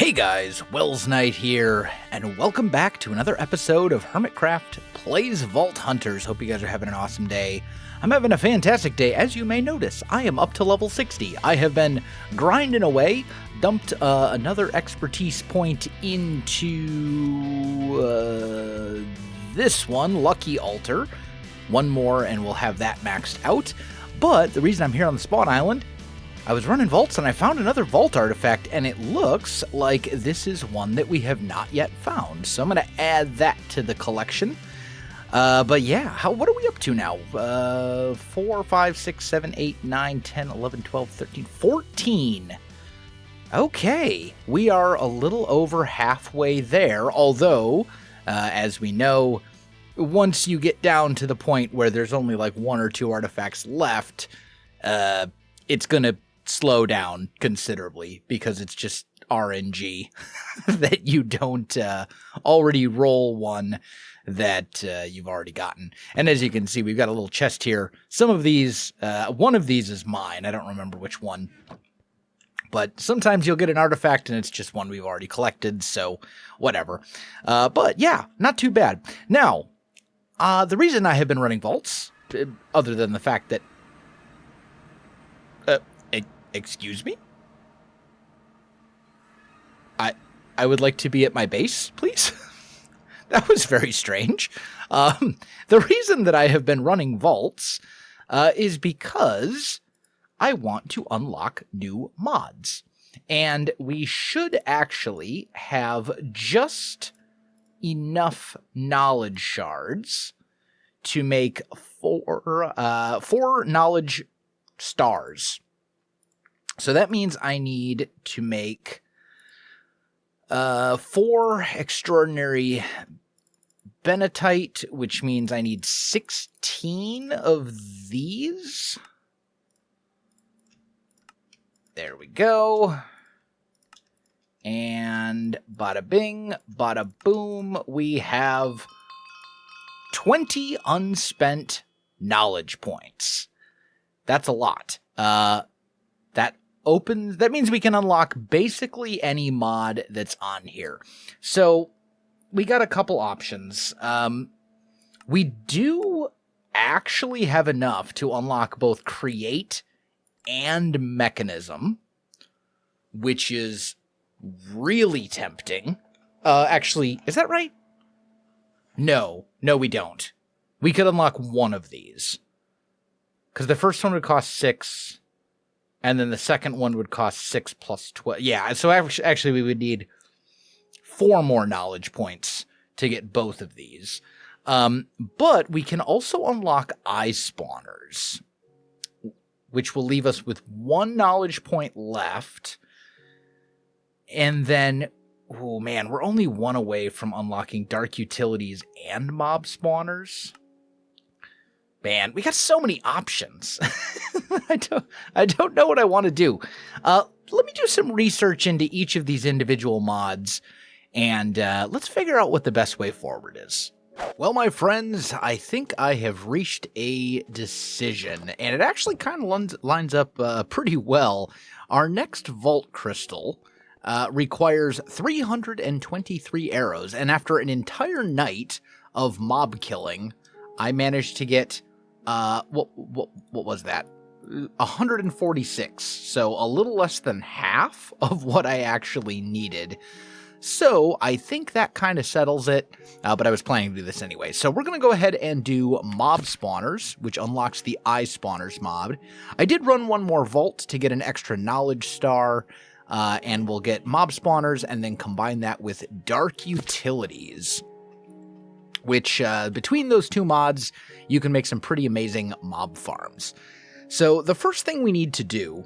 Hey guys, Welsknight here, and welcome back to another episode of Hermitcraft Plays Vault Hunters. Hope you guys are having an awesome day. I'm having a fantastic day. As you may notice, I am up to level 60. I have been grinding away, dumped another expertise point into this one, Lucky Altar. One more and we'll have that maxed out. But the reason I'm here on the spawn island, I was running vaults and I found another vault artifact, and it looks like this is one that we have not yet found. So I'm going to add that to the collection. But yeah, what are we up to now? 4, 5, 6, 7, 8, 9, 10, 11, 12, 13, 14. Okay, we are a little over halfway there, although, as we know, once you get down to the point where there's only like 1 or 2 artifacts left, it's going to slow down considerably because it's just RNG that you don't already roll one that you've already gotten. And as you can see, we've got a little chest here. Some of these, one of these is mine. I don't remember which one. But sometimes you'll get an artifact and it's just one we've already collected, so whatever. But yeah, not too bad. Now, the reason I have been running vaults, other than the fact that excuse me? I would like to be at my base, please. That was very strange. The reason that I have been running vaults is because I want to unlock new mods. And we should actually have just enough knowledge shards to make 4 knowledge stars. So that means I need to make 4 extraordinary benatite, which means I need 16 of these. There we go. And bada bing, bada boom, we have 20 unspent knowledge points. That's a lot. That means we can unlock basically any mod that's on here. So we got a couple options. We do actually have enough to unlock both create and mechanism, which is really tempting. Actually, is that right? No, we don't. We could unlock one of these, because the first one would cost 6. And then the second one would cost 6 plus 12. Yeah, so actually we would need 4 more knowledge points to get both of these. But we can also unlock eye spawners, which will leave us with 1 knowledge point left. And then, oh man, we're only 1 away from unlocking dark utilities and mob spawners. Man, we got so many options. I don't know what I want to do. Let me do some research into each of these individual mods, and let's figure out what the best way forward is. Well, my friends, I think I have reached a decision, and it actually kind of lines up pretty well. Our next Vault Crystal requires 323 arrows, and after an entire night of mob killing, I managed to get what was that? 146. So a little less than half of what I actually needed. So I think that kind of settles it, but I was planning to do this anyway. So we're going to go ahead and do mob spawners, which unlocks the eye spawners mod. I did run 1 more vault to get an extra knowledge star, and we'll get mob spawners and then combine that with dark utilities, which between those 2 mods, you can make some pretty amazing mob farms. So the first thing we need to do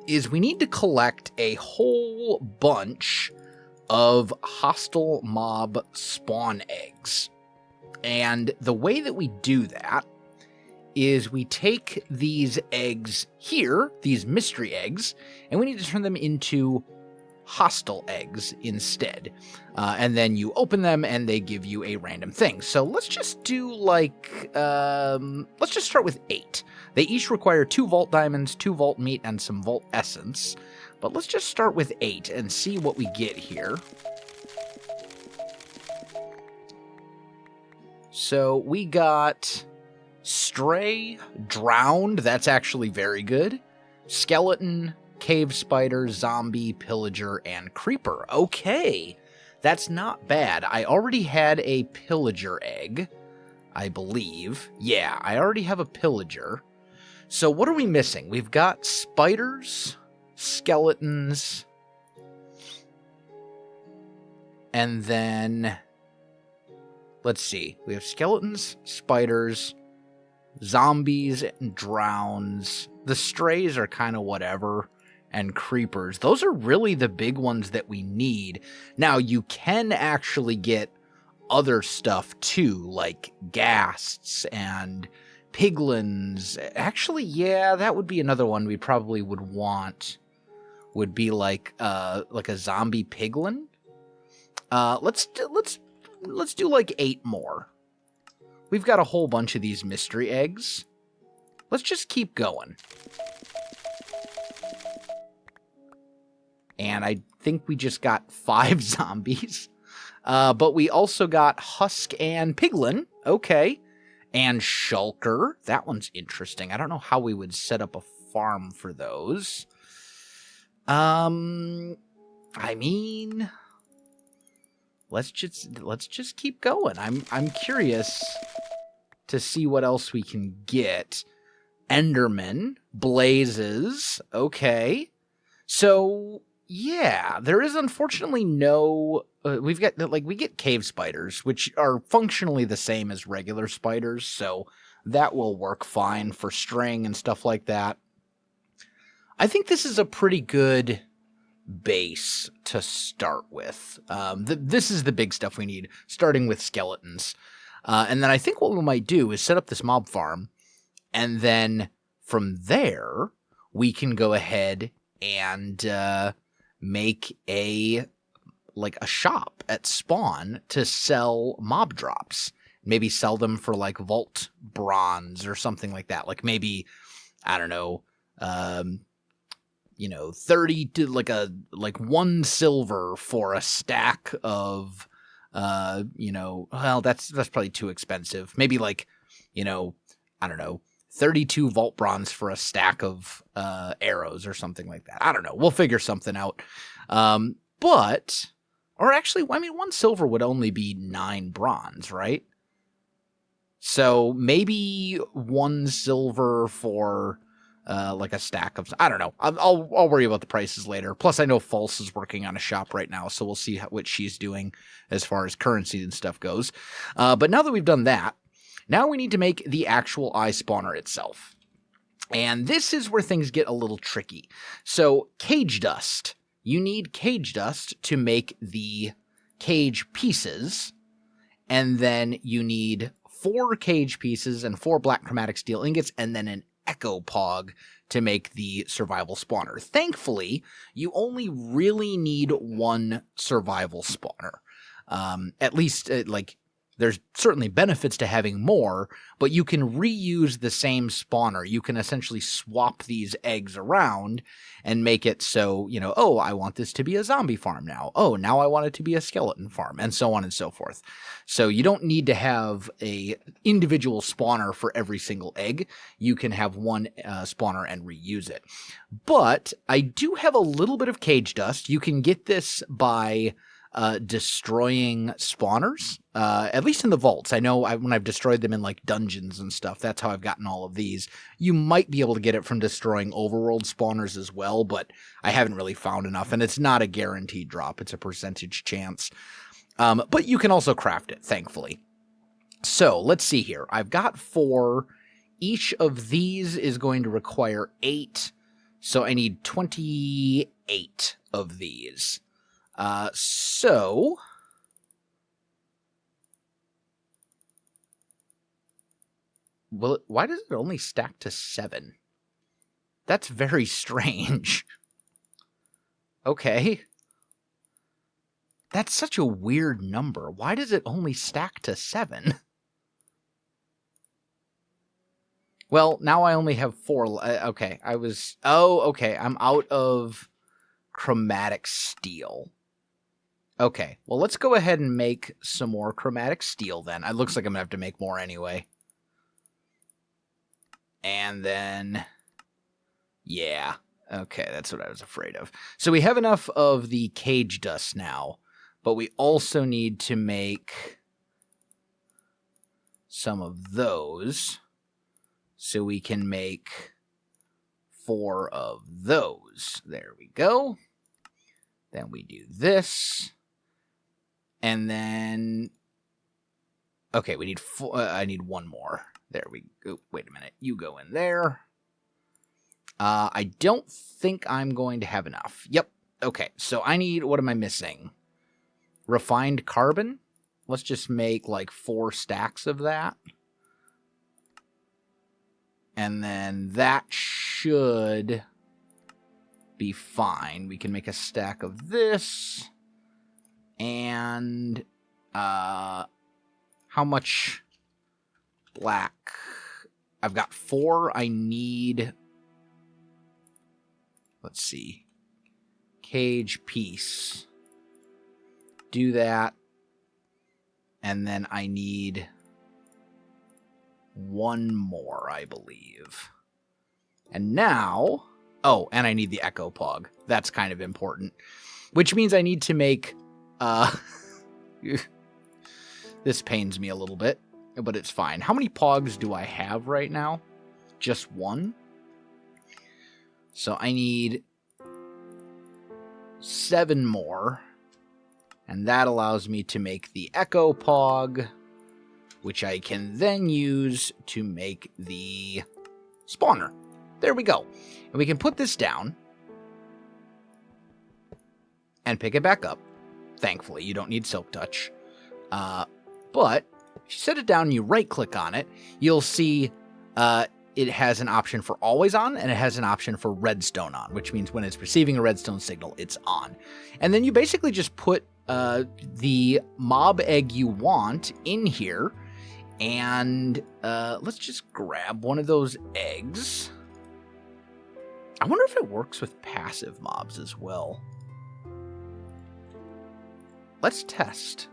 is we need to collect a whole bunch of hostile mob spawn eggs. And the way that we do that is we take these eggs here, these mystery eggs, and we need to turn them into hostile eggs instead. And then you open them and they give you a random thing. So let's just do like, let's just start with 8. They each require 2 vault diamonds, 2 vault meat, and some vault essence. But let's just start with 8 and see what we get here. So we got Stray, Drowned, that's actually very good. Skeleton, Cave Spider, Zombie, Pillager, and Creeper. Okay, that's not bad. I already had a Pillager egg, I believe. Yeah, I already have a Pillager. So what are we missing? We've got spiders, skeletons, and then, let's see. We have skeletons, spiders, zombies, and drowns. The strays are kind of whatever, and creepers. Those are really the big ones that we need. Now, you can actually get other stuff too, like ghasts and piglins. Actually, yeah, that would be another one we probably would want. Would be like a zombie piglin. Let's do like 8 more. We've got a whole bunch of these mystery eggs. Let's just keep going. And I think we just got 5 zombies. But we also got Husk and Piglin. Okay. And Shulker. That one's interesting. I don't know how we would set up a farm for those. I mean, let's just keep going. I'm curious to see what else we can get. Enderman, Blazes. Okay. So, yeah, there is unfortunately no... we get cave spiders, which are functionally the same as regular spiders, so that will work fine for string and stuff like that. I think this is a pretty good base to start with. This is the big stuff we need, starting with skeletons. And then I think what we might do is set up this mob farm, and then from there, we can go ahead and make a shop at spawn to sell mob drops. Maybe sell them for like vault bronze or something like that. Like maybe, I don't know, 30 to like 1 silver for a stack of, well, that's probably too expensive. Maybe like, I don't know, 32 vault bronze for a stack of arrows or something like that. I don't know. We'll figure something out. Or actually, I mean, 1 silver would only be 9 bronze, right? So maybe 1 silver for like a stack of... I don't know. I'll worry about the prices later. Plus, I know False is working on a shop right now, so we'll see what she's doing as far as currency and stuff goes. But now that we've done that, now we need to make the actual eye spawner itself. And this is where things get a little tricky. So, cage dust. You need cage dust to make the cage pieces, and then you need 4 cage pieces and 4 black chromatic steel ingots, and then an echo pog to make the survival spawner. Thankfully, you only really need 1 survival spawner. At least, there's certainly benefits to having more, but you can reuse the same spawner. You can essentially swap these eggs around and make it so, oh, I want this to be a zombie farm now. Oh, now I want it to be a skeleton farm, and so on and so forth. So you don't need to have a individual spawner for every single egg. You can have 1 spawner and reuse it. But I do have a little bit of cage dust. You can get this by... destroying spawners, at least in the vaults. I know when I've destroyed them in like dungeons and stuff, that's how I've gotten all of these. You might be able to get it from destroying overworld spawners as well, but I haven't really found enough, and it's not a guaranteed drop. It's a percentage chance. But you can also craft it, thankfully. So let's see here. I've got 4. Each of these is going to require 8, so I need 28 of these. Well, why does it only stack to 7? That's very strange. Okay. That's such a weird number. Why does it only stack to 7? Well, now I only have 4. Okay, okay. I'm out of chromatic steel. Okay, well, let's go ahead and make some more chromatic steel then. It looks like I'm going to have to make more anyway. And then, yeah, okay, that's what I was afraid of. So we have enough of the cage dust now, but we also need to make some of those so we can make 4 of those. There we go. Then we do this. And then, okay, we need 4. I need 1 more. There we go. Wait a minute. You go in there. I don't think I'm going to have enough. Yep. Okay, so I need, what am I missing? Refined carbon? Let's just make like 4 stacks of that. And then that should be fine. We can make a stack of this. And how much black? I've got 4. I need, let's see, cage piece. Do that. And then I need 1 more, I believe. And now, oh, and I need the echo pog. That's kind of important. Which means I need to make, this pains me a little bit, but it's fine. How many pogs do I have right now? Just 1? So I need 7 more. And that allows me to make the echo pog, which I can then use to make the spawner. There we go. And we can put this down and pick it back up. Thankfully, you don't need Silk Touch. But if you set it down and you right-click on it, you'll see it has an option for always on, and it has an option for redstone on, which means when it's receiving a redstone signal, it's on. And then you basically just put the mob egg you want in here, and let's just grab one of those eggs. I wonder if it works with passive mobs as well. Let's test.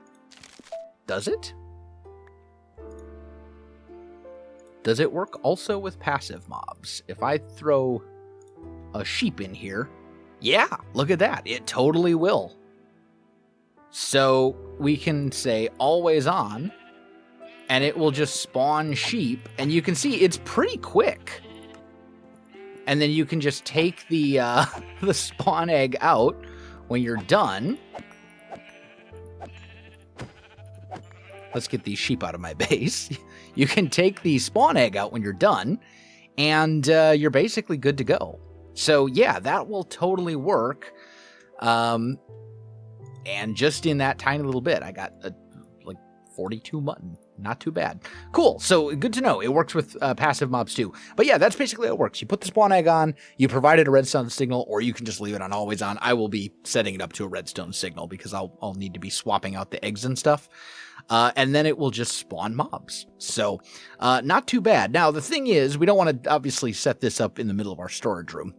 Does it? Does it work also with passive mobs? If I throw a sheep in here, yeah, look at that. It totally will. So we can say always on, and it will just spawn sheep, and you can see it's pretty quick. And then you can just take the the spawn egg out when you're done. Let's get these sheep out of my base. You can take the spawn egg out when you're done, and you're basically good to go. So yeah, that will totally work. And just in that tiny little bit, I got like 42 mutton. Not too bad. Cool. So good to know. It works with passive mobs too. But yeah, that's basically how it works. You put the spawn egg on, you provide it a redstone signal, or you can just leave it on always on. I will be setting it up to a redstone signal because I'll need to be swapping out the eggs and stuff. And then it will just spawn mobs. So not too bad. Now, the thing is, we don't want to obviously set this up in the middle of our storage room.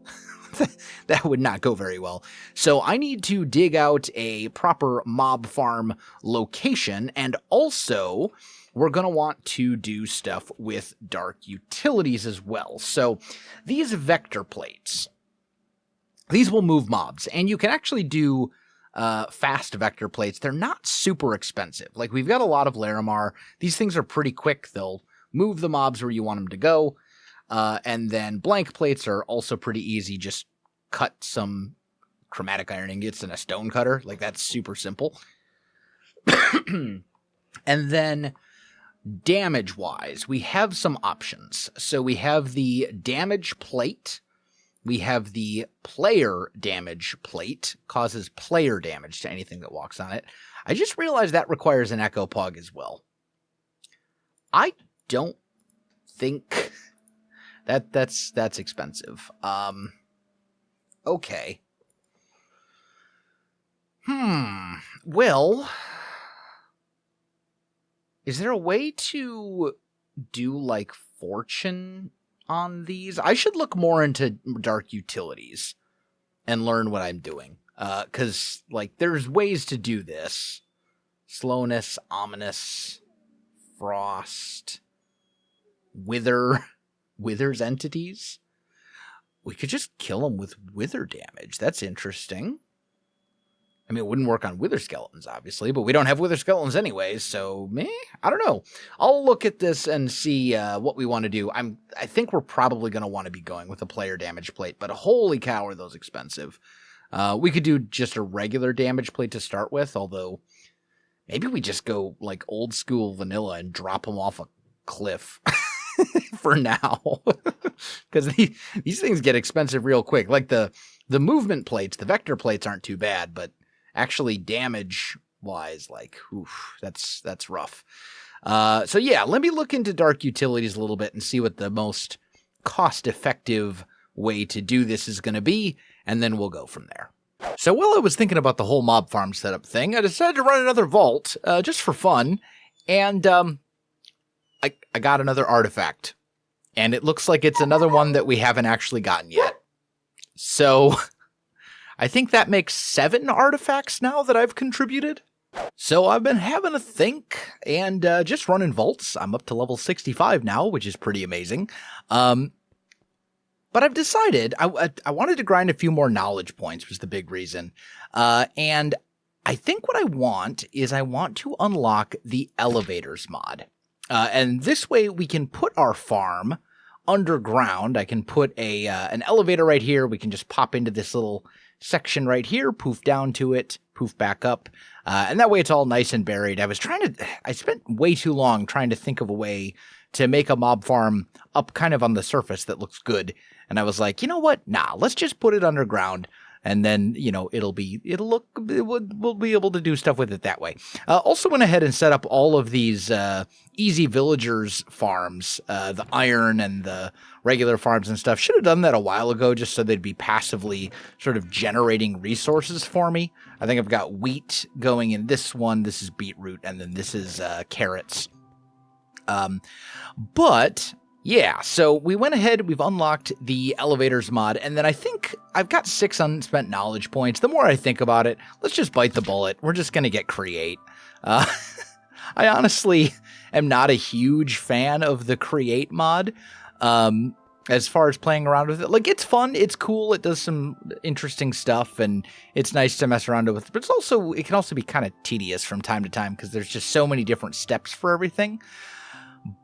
That would not go very well. So I need to dig out a proper mob farm location, and also we're going to want to do stuff with dark utilities as well. So these vector plates, these will move mobs, and you can actually do fast vector plates. They're not super expensive. Like, we've got a lot of Larimar. These things are pretty quick. They'll move the mobs where you want them to go. And then blank plates are also pretty easy. Just cut some chromatic iron ingots in a stone cutter. Like, that's super simple. And then damage-wise, we have some options. So we have the damage plate. We have the player damage plate. Causes player damage to anything that walks on it. I just realized that requires an echo pug as well. I don't think that's expensive. Okay. Well, is there a way to do, like, fortune on these? I should look more into dark utilities and learn what I'm doing. Because, like, there's ways to do this. Slowness, ominous, frost, withers entities. We could just kill them with wither damage. That's interesting. I mean, it wouldn't work on wither skeletons, obviously, but we don't have wither skeletons anyways, so I don't know. I'll look at this and see what we want to do. I think we're probably going to want to be going with a player damage plate, but holy cow, are those expensive. We could do just a regular damage plate to start with, although maybe we just go like old school vanilla and drop them off a cliff for now. Because these things get expensive real quick. Like the movement plates, the vector plates aren't too bad, but actually damage-wise, like, oof, that's rough. So yeah, let me look into Dark Utilities a little bit and see what the most cost-effective way to do this is going to be, and then we'll go from there. So while I was thinking about the whole mob farm setup thing, I decided to run another vault, just for fun, and I got another artifact. And it looks like it's another one that we haven't actually gotten yet. So I think that makes 7 artifacts now that I've contributed. So I've been having a think and just running vaults. I'm up to level 65 now, which is pretty amazing. But I've decided I wanted to grind a few more knowledge points was the big reason. And I think what I want to unlock the elevators mod. And this way we can put our farm underground. I can put an elevator right here. We can just pop into this little section right here, poof down to it, poof back up. And that way it's all nice and buried. I spent way too long trying to think of a way to make a mob farm up kind of on the surface that looks good. And I was like, you know what? Nah, let's just put it underground. And then, you know, we'll be able to do stuff with it that way. Also went ahead and set up all of these easy villagers farms, the iron and the regular farms and stuff. Should have done that a while ago just so they'd be passively sort of generating resources for me. I think I've got wheat going in this one. This is beetroot, and then this is carrots. But yeah, so we went ahead, we've unlocked the elevators mod, and then I think I've got 6 unspent knowledge points. The more I think about it, let's just bite the bullet. We're just going to get create. I honestly am not a huge fan of the create mod as far as playing around with it. Like, it's fun, it's cool, it does some interesting stuff, and it's nice to mess around with, but it can also be kind of tedious from time to time because there's just so many different steps for everything.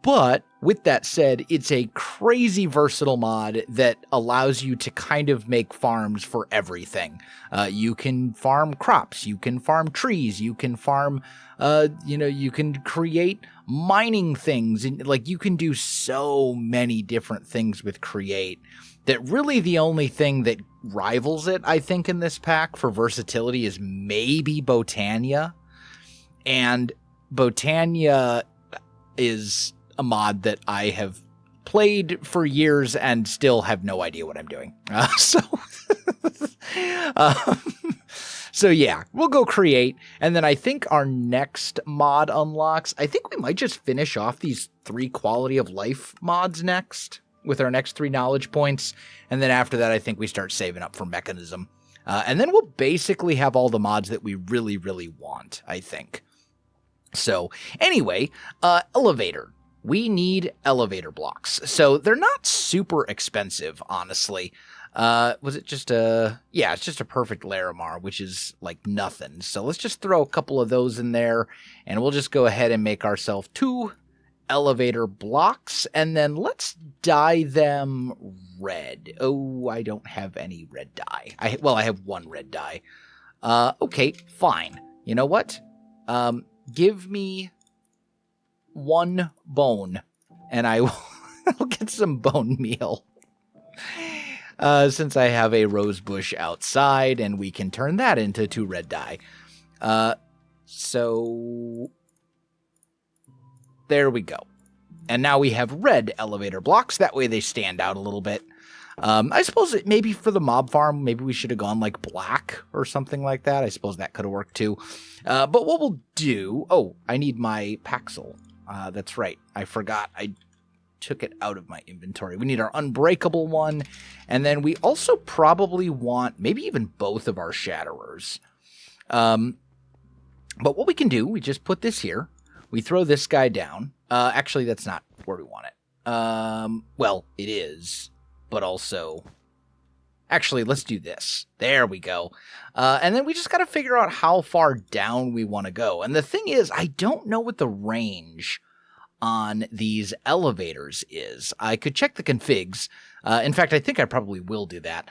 But with that said, it's a crazy versatile mod that allows you to kind of make farms for everything. You can farm crops, you can farm trees, you can farm, you can create mining things, and like you can do so many different things with create that really the only thing that rivals it, I think, in this pack for versatility is maybe Botania. And Botania is a mod that I have played for years and still have no idea what I'm doing. So yeah, we'll go create. And then I think our next mod unlocks, I think we might just finish off these 3 quality of life mods next with our next 3 knowledge points. And then after that, I think we start saving up for mechanism. And then we'll basically have all the mods that we really, really want, I think. So anyway, elevator. We need elevator blocks. So they're not super expensive, honestly. Was it just it's just a perfect Larimar, which is like nothing. So let's just throw a couple of those in there, and we'll just go ahead and make ourselves 2 elevator blocks, and then let's dye them red. Oh, I don't have any red dye. I have 1 red dye. Okay, fine. You know what? Give me 1 bone, and I will I'll get some bone meal. Since I have a rose bush outside, and we can turn that into 2 red dye. So there we go. And now we have red elevator blocks. That way they stand out a little bit. I suppose maybe for the mob farm, maybe we should have gone like black or something like that. I suppose that could have worked too. But what we'll do... Oh, I need my Paxil. That's right. I forgot. I took it out of my inventory. We need our unbreakable one. And then we also probably want maybe even both of our shatterers. But what we can do, we just put this here. We throw this guy down. Actually, that's not where we want it. Well, it is, but also... Actually, let's do this. There we go. And then we just got to figure out how far down we want to go. And the thing is, I don't know what the range on these elevators is. I could check the configs. In fact, I think I probably will do that.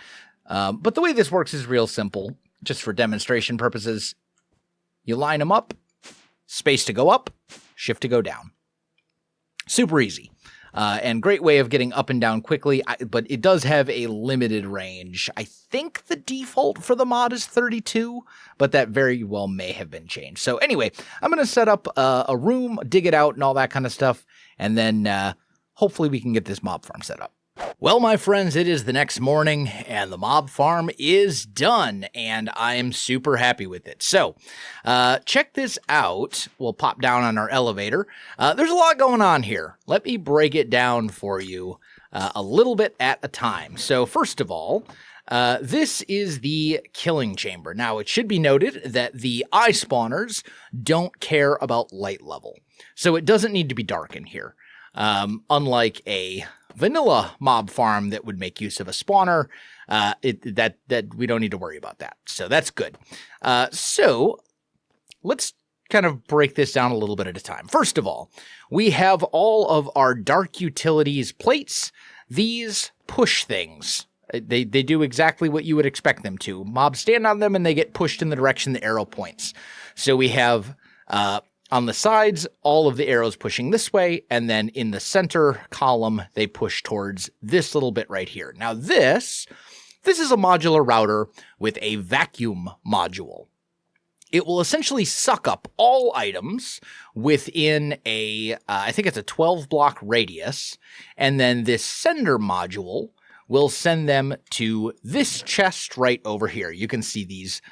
But the way this works is real simple, just for demonstration purposes. You line them up, space to go up, shift to go down. Super easy. And great way of getting up and down quickly, but it does have a limited range. I think the default for the mod is 32, but that very well may have been changed. So anyway, I'm going to set up a room, dig it out, and all that kind of stuff, and then hopefully we can get this mob farm set up. Well, my friends, it is the next morning, and the mob farm is done, and I am super happy with it. So, check this out. We'll pop down on our elevator. There's a lot going on here. Let me break it down for you a little bit at a time. So, first of all, this is the killing chamber. Now, it should be noted that the eye spawners don't care about light level, so it doesn't need to be dark in here. Unlike a vanilla mob farm that would make use of a spawner, that we don't need to worry about that. So that's good. So let's kind of break this down a little bit at a time. First of all, we have all of our dark utilities plates. These push things. They do exactly what you would expect them to. Mobs stand on them and they get pushed in the direction the arrow points. So we have on the sides, all of the arrows pushing this way, and then in the center column, they push towards this little bit right here. Now this is a modular router with a vacuum module. It will essentially suck up all items within a, I think it's a 12-block radius, and then this sender module will send them to this chest right over here. You can see these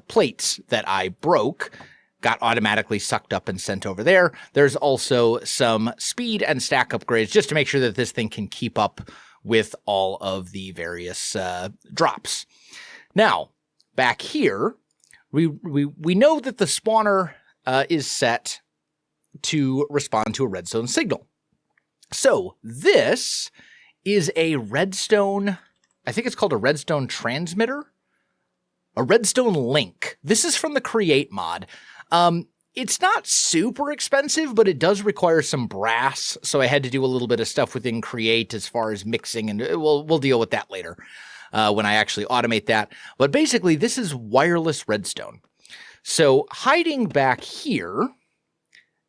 plates that I broke got automatically sucked up and sent over there. There's also some speed and stack upgrades just to make sure that this thing can keep up with all of the various drops. Now, back here, we know that the spawner is set to respond to a redstone signal. So this is a redstone, I think it's called a redstone transmitter, a redstone link. This is from the Create mod. It's not super expensive, but it does require some brass, so I had to do a little bit of stuff within Create as far as mixing, and we'll deal with that later when I actually automate that. But basically, this is wireless redstone. So hiding back here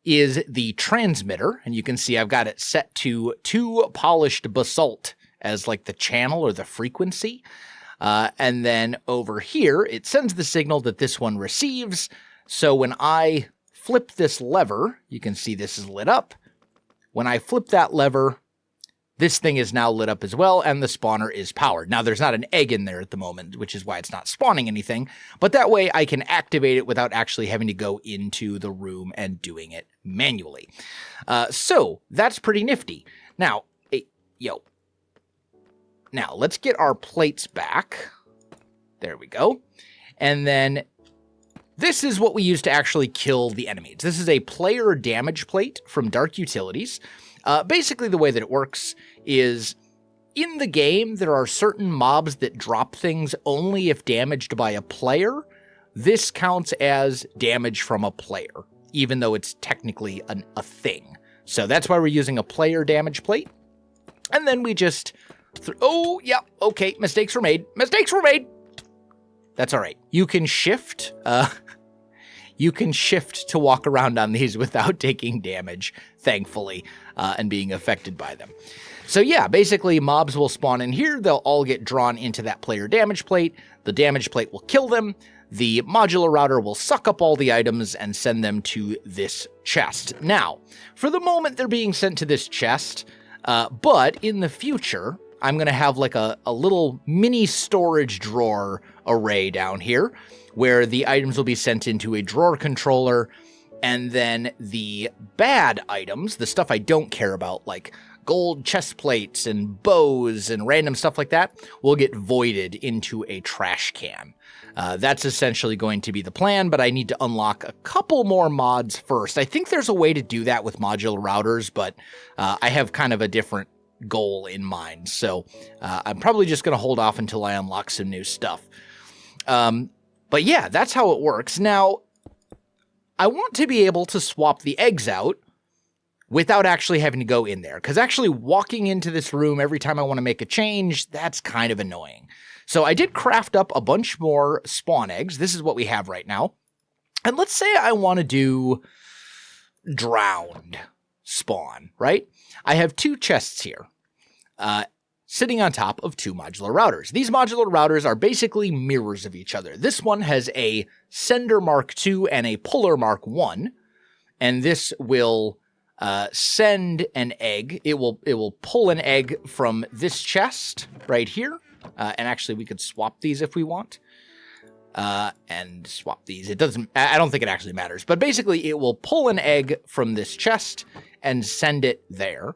is the transmitter, and you can see I've got it set to 2 polished basalt as like the channel or the frequency. And then over here, it sends the signal that this one receives. So when I flip this lever, you can see this is lit up. When I flip that lever, this thing is now lit up as well, and the spawner is powered. Now, there's not an egg in there at the moment, which is why it's not spawning anything, but that way I can activate it without actually having to go into the room and doing it manually. So that's pretty nifty. Now, Now, let's get our plates back. There we go. And then this is what we use to actually kill the enemies. This is a player damage plate from Dark Utilities. Basically, the way that it works is in the game, there are certain mobs that drop things only if damaged by a player. This counts as damage from a player, even though it's technically a thing. So that's why we're using a player damage plate. And then we just... oh, yeah, okay, mistakes were made. Mistakes were made! That's all right. You can shift... you can shift to walk around on these without taking damage, thankfully, and being affected by them. So yeah, basically mobs will spawn in here. They'll all get drawn into that player damage plate. The damage plate will kill them. The modular router will suck up all the items and send them to this chest. Now, for the moment, they're being sent to this chest, but in the future, I'm going to have like a little mini storage drawer array down here where the items will be sent into a drawer controller, and then the bad items, the stuff I don't care about, like gold chest plates and bows and random stuff like that will get voided into a trash can. That's essentially going to be the plan, but I need to unlock a couple more mods first. I think there's a way to do that with modular routers, but I have kind of a different goal in mind. So I'm probably just going to hold off until I unlock some new stuff. But yeah, that's how it works. Now, I want to be able to swap the eggs out without actually having to go in there, because actually walking into this room every time I want to make a change, that's kind of annoying. So I did craft up a bunch more spawn eggs. This is what we have right now. And let's say I want to do drowned spawn, right? I have 2 chests here, sitting on top of 2 modular routers. These modular routers are basically mirrors of each other. This one has a sender Mark II and a puller Mark I, and this will send an egg. It will pull an egg from this chest right here. And actually, we could swap these if we want. And swap these. It doesn't. I don't think it actually matters. But basically, it will pull an egg from this chest and send it there.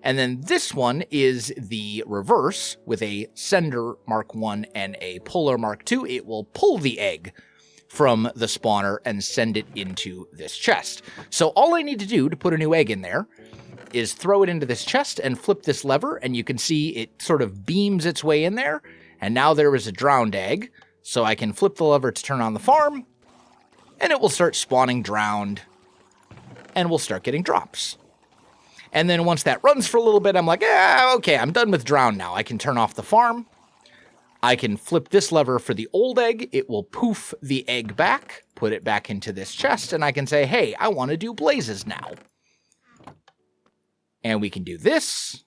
And then this one is the reverse with a sender Mark I and a puller Mark II. It will pull the egg from the spawner and send it into this chest. So all I need to do to put a new egg in there is throw it into this chest and flip this lever, and you can see it sort of beams its way in there, and now there is a drowned egg, so I can flip the lever to turn on the farm, and it will start spawning drowned, and we'll start getting drops. And then once that runs for a little bit, I'm like, okay, I'm done with drowned now. I can turn off the farm. I can flip this lever for the old egg. It will poof the egg back, put it back into this chest, and I can say, hey, I want to do blazes now. And we can do this.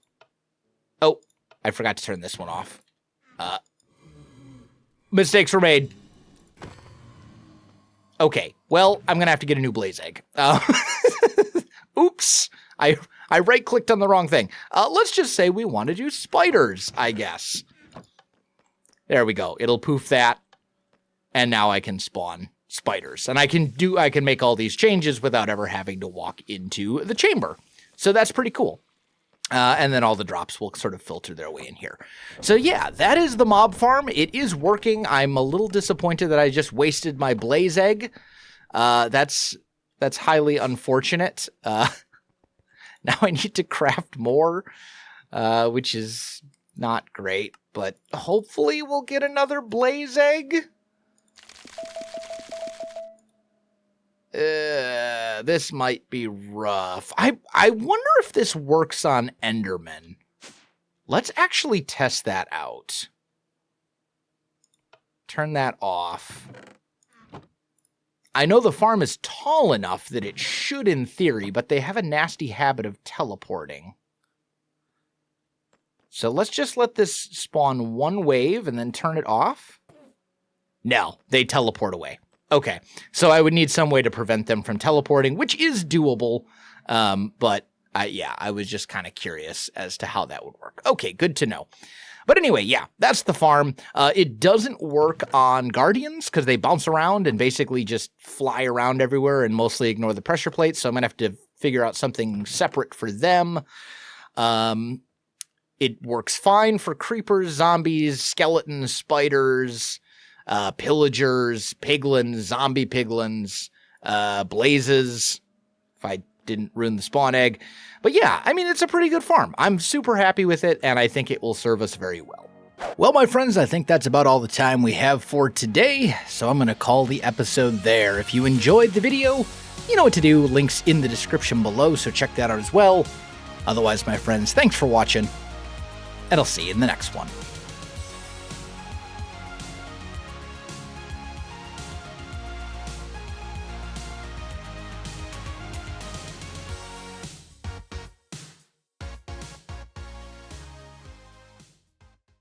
Oh, I forgot to turn this one off. Mistakes were made. Okay, well, I'm going to have to get a new blaze egg. Oops, I right-clicked on the wrong thing. Let's just say we want to do spiders, I guess. There we go. It'll poof that, and now I can spawn spiders. And I can make all these changes without ever having to walk into the chamber. So that's pretty cool. And then all the drops will sort of filter their way in here. So yeah, that is the mob farm. It is working. I'm a little disappointed that I just wasted my blaze egg. That's highly unfortunate. Now I need to craft more, which is not great. But hopefully we'll get another blaze egg. This might be rough. I wonder if this works on Endermen. Let's actually test that out. Turn that off. I know the farm is tall enough that it should in theory, but they have a nasty habit of teleporting. So let's just let this spawn one wave and then turn it off. No, they teleport away. Okay, so I would need some way to prevent them from teleporting, which is doable, but I was just kind of curious as to how that would work. Okay, good to know. But anyway, yeah, that's the farm. It doesn't work on Guardians because they bounce around and basically just fly around everywhere and mostly ignore the pressure plates, so I'm going to have to figure out something separate for them. It works fine for creepers, zombies, skeletons, spiders, pillagers, piglins, zombie piglins, blazes, if I didn't ruin the spawn egg. But yeah, I mean, it's a pretty good farm. I'm super happy with it, and I think it will serve us very well. Well, my friends, I think that's about all the time we have for today, so I'm going to call the episode there. If you enjoyed the video, you know what to do. Links in the description below, so check that out as well. Otherwise, my friends, thanks for watching, and I'll see you in the next one.